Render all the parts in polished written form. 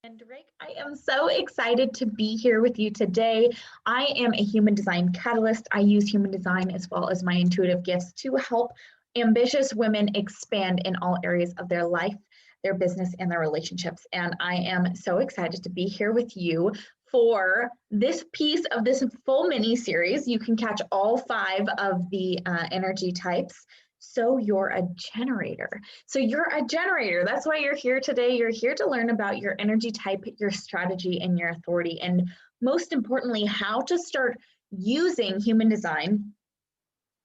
And Rick, I am so excited to be here with you today. I am a human design catalyst. I use human design as well as my intuitive gifts to help ambitious women expand in all areas of their life, their business, and their relationships. And I am so excited to be here with you for this piece of this full mini series. You can catch all 5 of the energy types. So you're a generator. So you're a generator. That's why you're here today. You're here to learn about your energy type, your strategy, and your authority. And most importantly, how to start using human design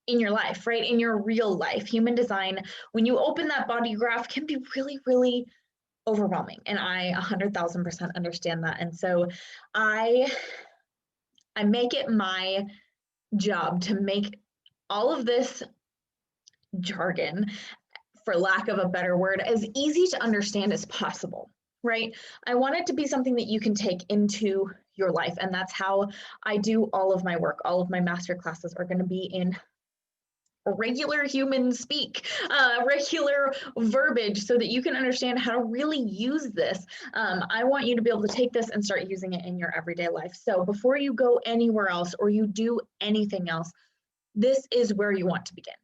in your life, right? In your real life. Human design, when you open that body graph, can be really, really overwhelming. And I 100,000% understand that. And so I make it my job to make all of this jargon, for lack of a better word, as easy to understand as possible, right? I want it to be something that you can take into your life. And that's how I do all of my work. All of my master classes are going to be in regular human speak, regular verbiage, so that you can understand how to really use this. I want you to be able to take this and start using it in your everyday life. So before you go anywhere else or you do anything else, this is where you want to begin.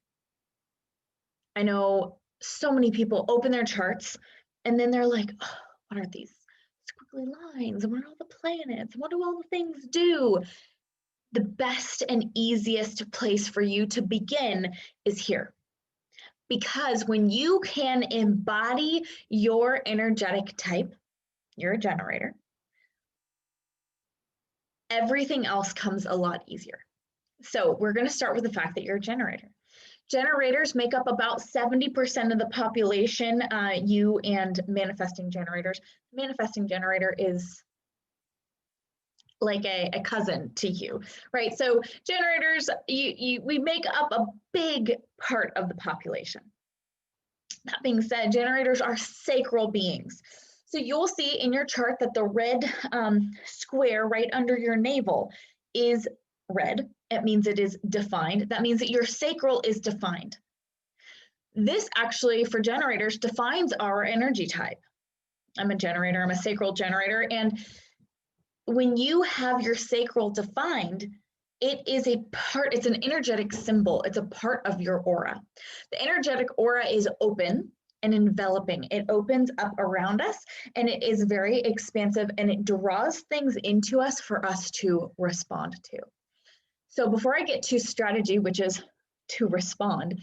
I know so many people open their charts and then they're like, oh, what are these squiggly lines? And what are all the planets? What do all the things do? The best and easiest place for you to begin is here. Because when you can embody your energetic type, you're a generator, everything else comes a lot easier. So we're going to start with the fact that you're a generator. Generators make up about 70% of the population, you and manifesting generators. Manifesting generator is like a cousin to you, right? So generators, we make up a big part of the population. That being said, generators are sacral beings. So you'll see in your chart that the red square right under your navel is red. It means it is defined. That means that your sacral is defined. This actually, for generators, defines our energy type. I'm a generator, I'm a sacral generator. And when you have your sacral defined, it is a part, it's an energetic symbol. It's a part of your aura. The energetic aura is open and enveloping. It opens up around us and it is very expansive and it draws things into us for us to respond to. So before I get to strategy, which is to respond,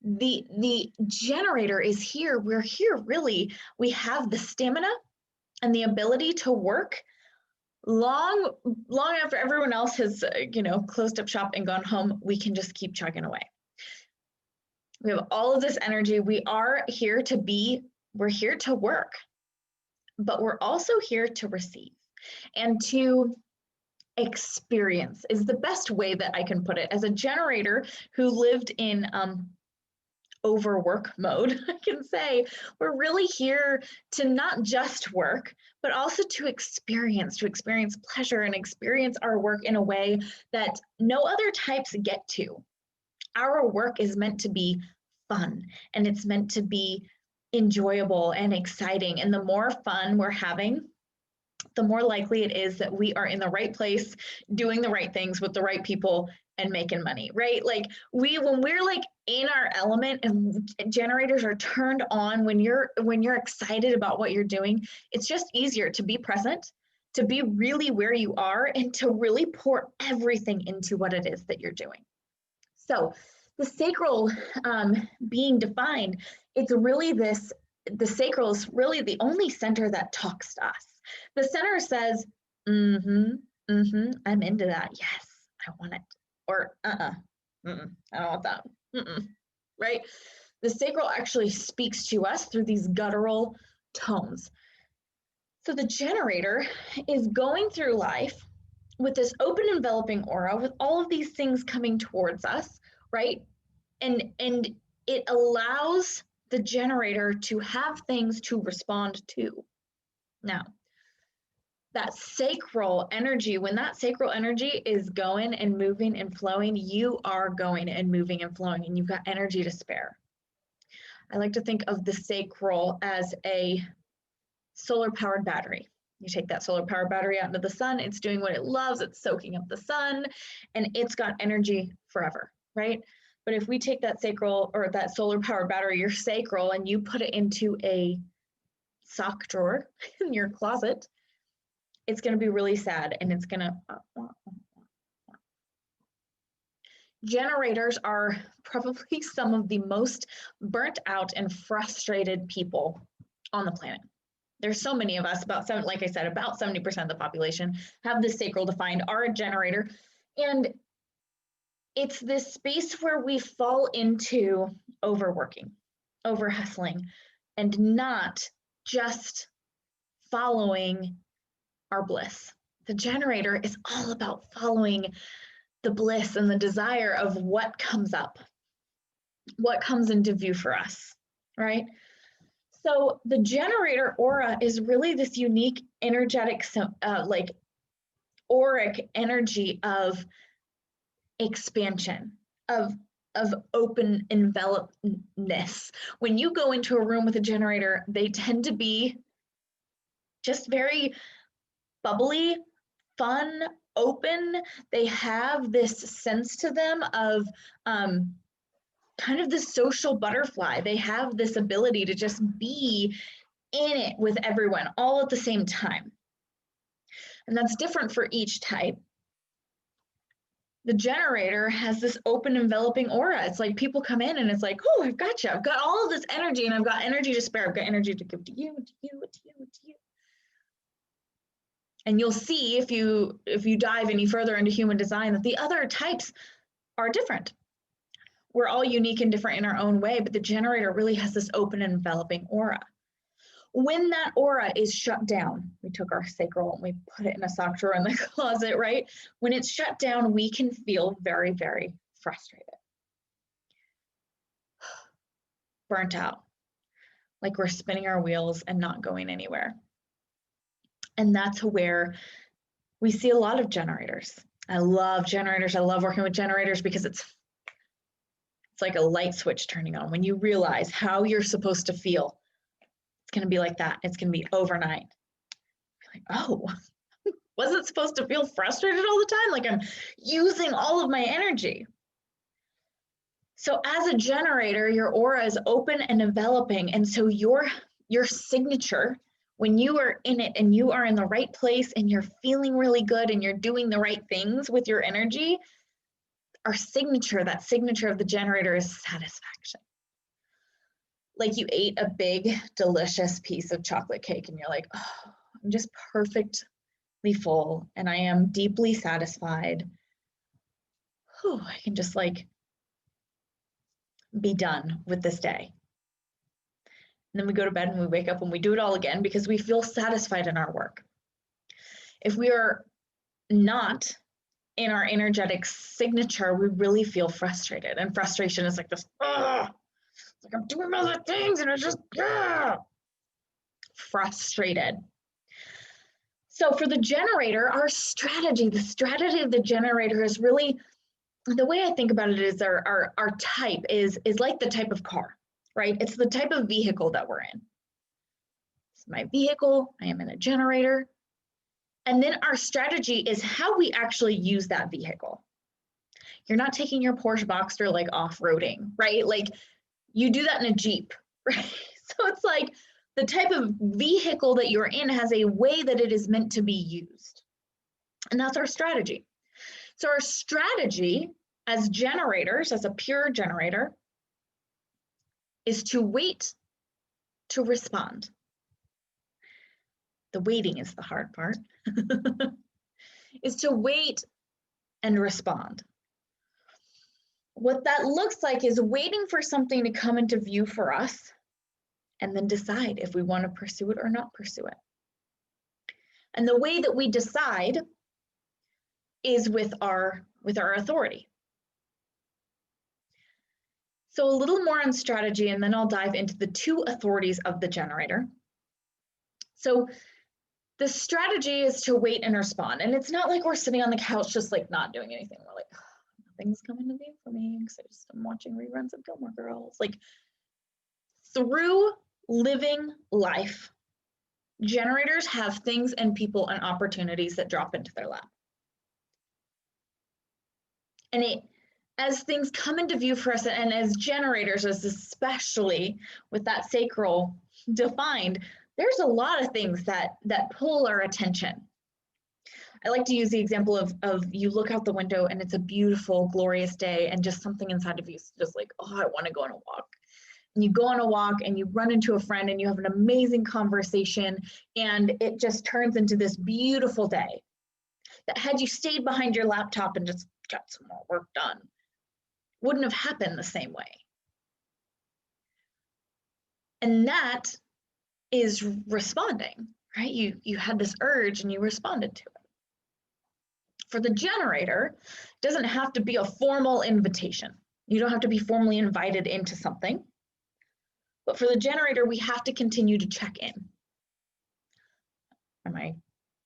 the generator is here. We're here really. We have the stamina and the ability to work long after everyone else has, closed up shop and gone home. We can just keep chugging away. We have all of this energy. We are here to be, we're here to work, but we're also here to receive and to experience is the best way that I can put it. As a generator who lived in overwork mode, I can say we're really here to not just work, but also to experience pleasure and experience our work in a way that no other types get to. Our work is meant to be fun and it's meant to be enjoyable and exciting. And the more fun we're having, the more likely it is that we are in the right place, doing the right things with the right people and making money, right? Like when we're like in our element and generators are turned on, when you're excited about what you're doing, it's just easier to be present, to be really where you are and to really pour everything into what it is that you're doing. So the sacral being defined, it's really the sacral is really the only center that talks to us. The center says, I'm into that. Yes, I want it. Or, I don't want that. Right? The sacral actually speaks to us through these guttural tones. So the generator is going through life with this open enveloping aura, with all of these things coming towards us, right? And it allows the generator to have things to respond to. Now, that sacral energy, when that sacral energy is going and moving and flowing, you are going and moving and flowing and you've got energy to spare. I like to think of the sacral as a solar powered battery. You take that solar power battery out into the sun, it's doing what it loves, it's soaking up the sun, and it's got energy forever, right? But if we take that sacral or that solar power battery, your sacral, and you put it into a sock drawer in your closet, it's going to be really sad, and it's going to generators are probably some of the most burnt out and frustrated people on the planet. There's so many of us, about seven, like I said, about 70% of the population have this sacral defined, are a generator. And it's this space where we fall into overworking, over hustling, and not just following our bliss. The generator is all about following the bliss and the desire of what comes up, what comes into view for us, right? So the generator aura is really this unique energetic, like auric energy of expansion, of open envelopedness. When you go into a room with a generator, they tend to be just very bubbly, fun, open. They have this sense to them of kind of the social butterfly. They have this ability to just be in it with everyone all at the same time. And that's different for each type. The generator has this open enveloping aura. It's like people come in and it's like, oh, I've got you. I've got all of this energy, and I've got energy to spare. I've got energy to give to you, to you, to you, to you. And you'll see if you dive any further into human design that the other types are different. We're all unique and different in our own way, but the generator really has this open enveloping aura. When that aura is shut down, we took our sacral and we put it in a sock drawer in the closet, right? When it's shut down, we can feel very, very frustrated, burnt out, like we're spinning our wheels and not going anywhere. And that's where we see a lot of generators. I love generators. I love working with generators because it's like a light switch turning on. When you realize how you're supposed to feel, it's going to be like that. It's going to be overnight. You're like, oh, wasn't supposed to feel frustrated all the time? Like I'm using all of my energy. So as a generator, your aura is open and enveloping. And so your signature, when you are in it and you are in the right place and you're feeling really good and you're doing the right things with your energy, our signature, that signature of the generator is satisfaction. Like you ate a big, delicious piece of chocolate cake and you're like, oh, I'm just perfectly full and I am deeply satisfied. Whew, I can just like be done with this day. And then we go to bed and we wake up and we do it all again because we feel satisfied in our work. If we are not in our energetic signature, we really feel frustrated. And frustration is like this, it's like I'm doing other things and it's just frustrated. So for the generator, our strategy, the strategy of the generator is really, the way I think about it is our type is like the type of car, right? It's the type of vehicle that we're in. It's my vehicle, I am in a generator. And then our strategy is how we actually use that vehicle. You're not taking your Porsche Boxster like off-roading, right? Like you do that in a Jeep, right? So it's like the type of vehicle that you're in has a way that it is meant to be used. And that's our strategy. So our strategy as generators, as a pure generator, is to wait to respond. The waiting is the hard part, is to wait and respond. What that looks like is waiting for something to come into view for us and then decide if we want to pursue it or not pursue it. And the way that we decide is with our authority. So a little more on strategy, and then I'll dive into the two authorities of the generator. So the strategy is to wait and respond. And it's not like we're sitting on the couch just like not doing anything. We're like, oh, nothing's coming to view for me because I'm watching reruns of Gilmore Girls. Like through living life, Generators have things and people and opportunities that drop into their lap. And as things come into view for us, and as generators, as especially with that sacral defined, there's a lot of things that pull our attention. I like to use the example of you look out the window and it's a beautiful, glorious day, and just something inside of you is just like, oh, I want to go on a walk. And you go on a walk and you run into a friend and you have an amazing conversation, and it just turns into this beautiful day that, had you stayed behind your laptop and just got some more work done, wouldn't have happened the same way. And that is responding, right? You had this urge and you responded to it. For the generator, it doesn't have to be a formal invitation. You don't have to be formally invited into something. But for the generator, we have to continue to check in. Am I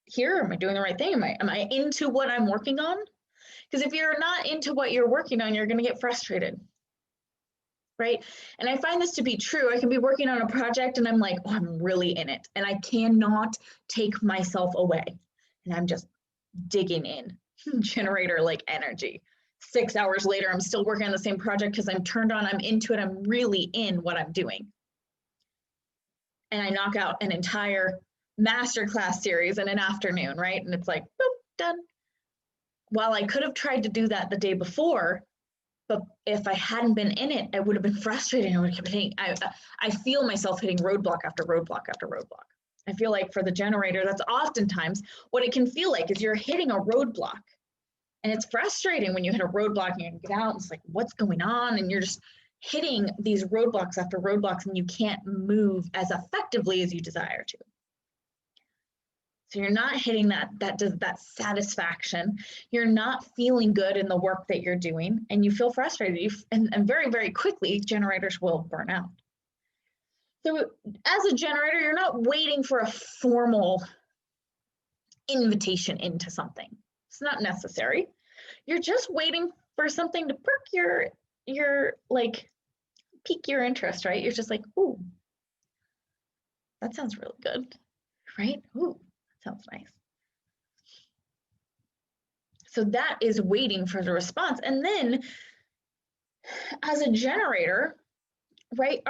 here? Am I doing the right thing? Am I into what I'm working on? Because if you're not into what you're working on, you're going to get frustrated, right? And I find this to be true. I can be working on a project and I'm like, oh, I'm really in it, and I cannot take myself away. And I'm just digging in, generator like energy. 6 hours later, I'm still working on the same project because I'm turned on, I'm into it, I'm really in what I'm doing. And I knock out an entire masterclass series in an afternoon, right? And it's like, boop, done. While I could have tried to do that the day before, but if I hadn't been in it, I would have been frustrated. I would have kept hitting, I feel myself hitting roadblock after roadblock after roadblock. I feel like for the generator, that's oftentimes what it can feel like, is you're hitting a roadblock. And it's frustrating when you hit a roadblock and you get out, and it's like, what's going on? And you're just hitting these roadblocks after roadblocks, and you can't move as effectively as you desire to. So you're not hitting that satisfaction. You're not feeling good in the work that you're doing, and you feel frustrated. And very, very quickly, generators will burn out. So as a generator, you're not waiting for a formal invitation into something. It's not necessary. You're just waiting for something to perk your like pique your interest, right? You're just like, ooh, that sounds really good, right? Ooh, that sounds nice. So that is waiting for the response. And then as a generator, right,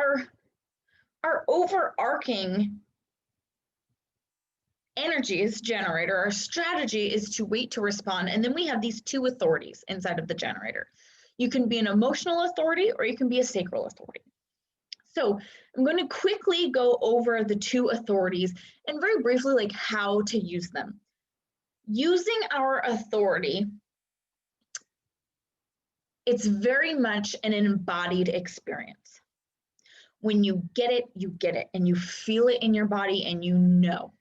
our overarching energy is generator, our strategy is to wait to respond. And then we have these two authorities inside of the generator. You can be an emotional authority or you can be a sacral authority. So I'm going to quickly go over the two authorities and very briefly, like, how to use them. Using our authority, it's very much an embodied experience. When you get it, and you feel it in your body, and you know.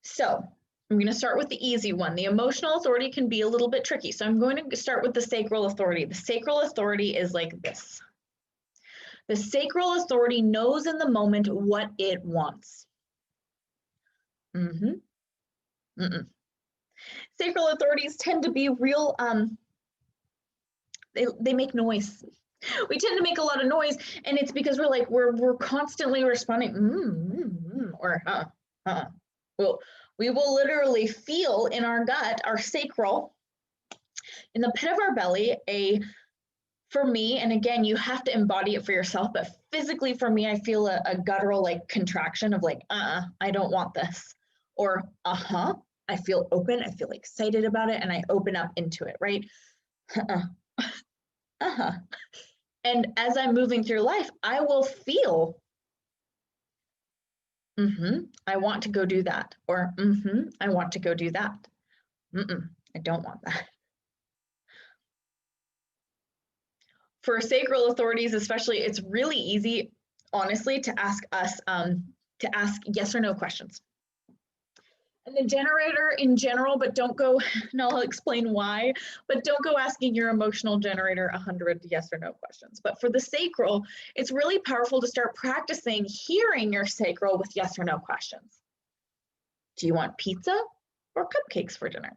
So I'm going to start with the easy one. The emotional authority can be a little bit tricky. So I'm going to start with the sacral authority. The sacral authority is like this. The sacral authority knows in the moment what it wants. Sacral authorities tend to be real, they make noise. We tend to make a lot of noise, and it's because we're constantly responding, or well, we will literally feel in our gut, our sacral, in the pit of our belly, for me, and again, you have to embody it for yourself, but physically for me, I feel a guttural like contraction of like, I don't want this, or I feel open, I feel excited about it, and I open up into it, right? And as I'm moving through life, I will feel, I want to go do that, or I want to go do that. I don't want that. For sacral authorities, especially, it's really easy, honestly, to ask us to ask yes or no questions. And the generator in general, but don't go, and I'll explain why, but don't go asking your emotional generator 100 yes or no questions. But for the sacral, it's really powerful to start practicing hearing your sacral with yes or no questions. Do you want pizza or cupcakes for dinner?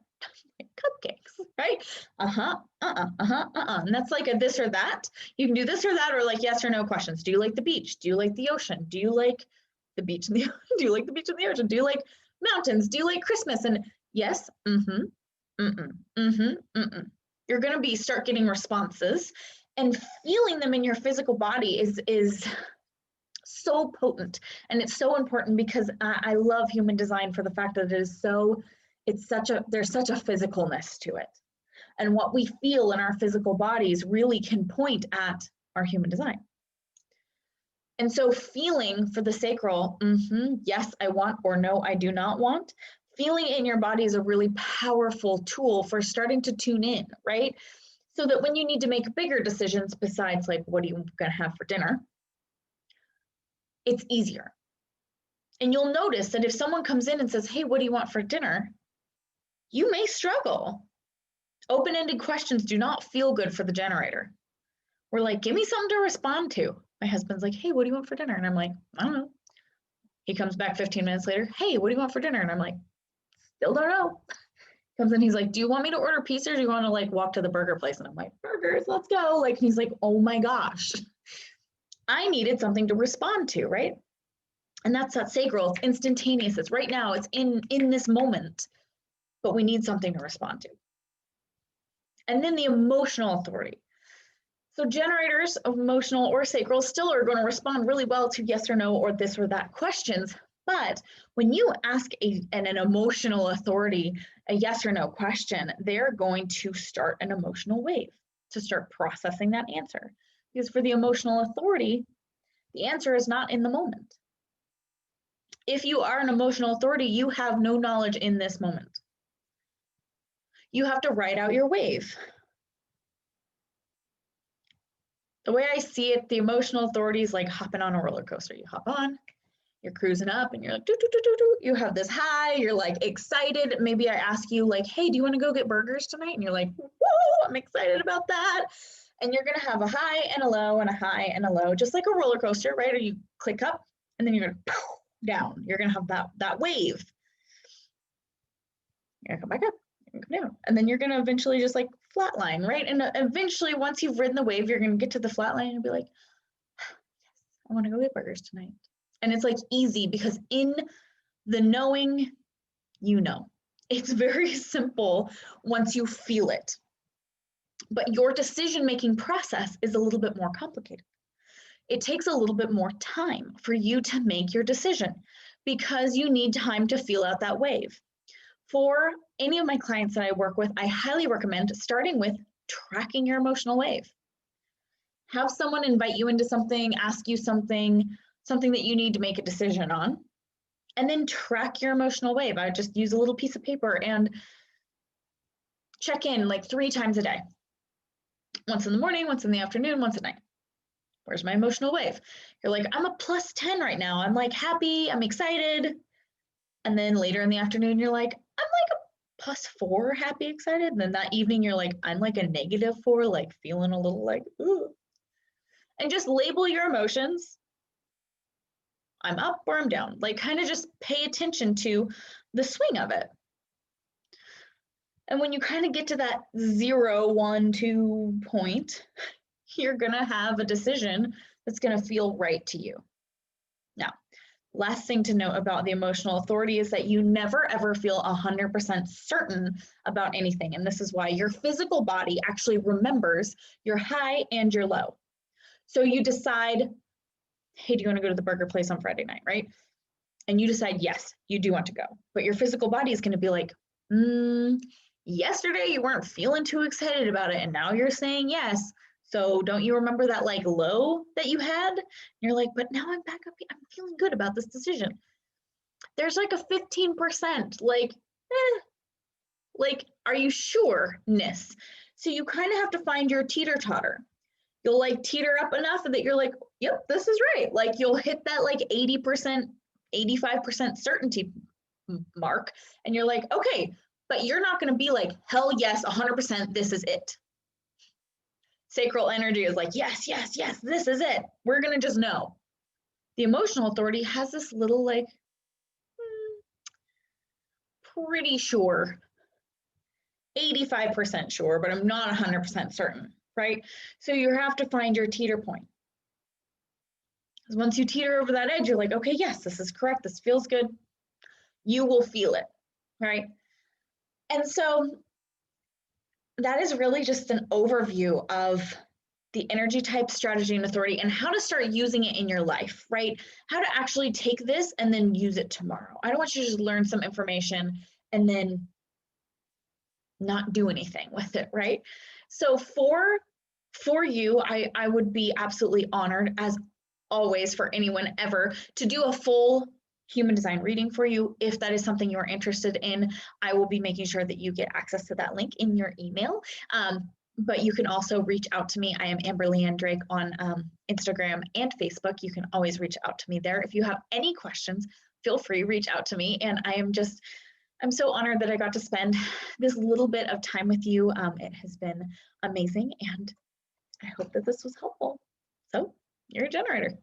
Cupcakes, right? And that's like a this or that. You can do this or that, or like yes or no questions. Do you like the beach? Do you like the ocean? Do you like the beach and the do you like the beach and the ocean? Do you like mountains? Do you like Christmas? And yes, mm-hmm, mm-mm, mm-hmm, mm-mm. You're going to start getting responses, and feeling them in your physical body is so potent, and it's so important, because I love human design for the fact that there's such a physicalness to it, and what we feel in our physical bodies really can point at our human design. And so feeling for the sacral, yes, I want, or no, I do not want, feeling in your body is a really powerful tool for starting to tune in, right? So that when you need to make bigger decisions besides like, what are you going to have for dinner? It's easier. And you'll notice that if someone comes in and says, hey, what do you want for dinner? You may struggle. Open-ended questions do not feel good for the generator. We're like, give me something to respond to. My husband's like, hey, what do you want for dinner? And I'm like, I don't know. He comes back 15 minutes later. Hey, what do you want for dinner? And I'm like, still don't know. Comes in, he's like, do you want me to order pizza, or do you want to like walk to the burger place? And I'm like, burgers, let's go. Like, he's like, oh my gosh. I needed something to respond to, right? And that's that sacral. It's instantaneous. It's right now. It's in this moment, but we need something to respond to. And then the emotional authority. So generators of emotional or sacral still are going to respond really well to yes or no or this or that questions. But when you ask an emotional authority a yes or no question, they're going to start an emotional wave to start processing that answer. Because for the emotional authority, the answer is not in the moment. If you are an emotional authority, you have no knowledge in this moment. You have to write out your wave. The way I see it, the emotional authority is like hopping on a roller coaster. You hop on, you're cruising up, and you're like, doo, doo, doo, doo, doo. You have this high, you're like excited. Maybe I ask you like, hey, do you want to go get burgers tonight? And you're like, whoa, I'm excited about that. And you're going to have a high and a low and a high and a low, just like a roller coaster, right? Or you click up and then you're going to down. You're going to have that wave. You're going to come back up. You're going to come down. And then you're going to eventually just like flatline, right? And eventually, once you've ridden the wave, you're going to get to the flatline and be like, yes, I want to go get burgers tonight. And it's like easy, because in the knowing, you know. It's very simple once you feel it. But your decision-making process is a little bit more complicated. It takes a little bit more time for you to make your decision, because you need time to feel out that wave. For any of my clients that I work with, I highly recommend starting with tracking your emotional wave. Have someone invite you into something, ask you something that you need to make a decision on, and then track your emotional wave. I just use a little piece of paper and check in like 3 times a day. Once in the morning, once in the afternoon, once at night. Where's my emotional wave? You're like, I'm a +10 right now. I'm like happy, I'm excited. And then later in the afternoon, you're like, I'm like a +4, happy, excited. And then that evening, you're like, I'm like a -4, like feeling a little like, ooh. And just label your emotions. I'm up or I'm down. Like kind of just pay attention to the swing of it. And when you kind of get to that 0, 1, 2 point, you're going to have a decision that's going to feel right to you. Now, last thing to note about the emotional authority is that you never ever feel 100% certain about anything. And this is why your physical body actually remembers your high and your low. So you decide, hey, do you want to go to the burger place on Friday night, right? And you decide, yes, you do want to go. But your physical body is going to be like, yesterday you weren't feeling too excited about it, and now you're saying yes. So don't you remember that like low that you had? And you're like, but now I'm back up. I'm feeling good about this decision. There's like a 15% like, are you sure-ness? So you kind of have to find your teeter-totter. You'll like teeter up enough that you're like, yep, this is right. Like you'll hit that like 80%, 85% certainty mark. And you're like, okay, but you're not going to be like, hell yes, 100%, this is it. Sacral energy is like, yes, yes, yes, this is it. We're going to just know. The emotional authority has this little like, pretty sure, 85% sure, but I'm not 100% certain, right? So you have to find your teeter point. Because once you teeter over that edge, you're like, okay, yes, this is correct. This feels good. You will feel it, right? And so that is really just an overview of the energy type, strategy, and authority, and how to start using it in your life, right? How to actually take this and then use it tomorrow. I don't want you to just learn some information and then not do anything with it, right? So for you, I would be absolutely honored, as always, for anyone ever to do a full human design reading for you. If that is something you're interested in, I will be making sure that you get access to that link in your email. But you can also reach out to me. I am Amber Leanne Drake on Instagram and Facebook. You can always reach out to me there. If you have any questions, feel free, reach out to me. And I'm so honored that I got to spend this little bit of time with you. It has been amazing, and I hope that this was helpful. So, you're a generator.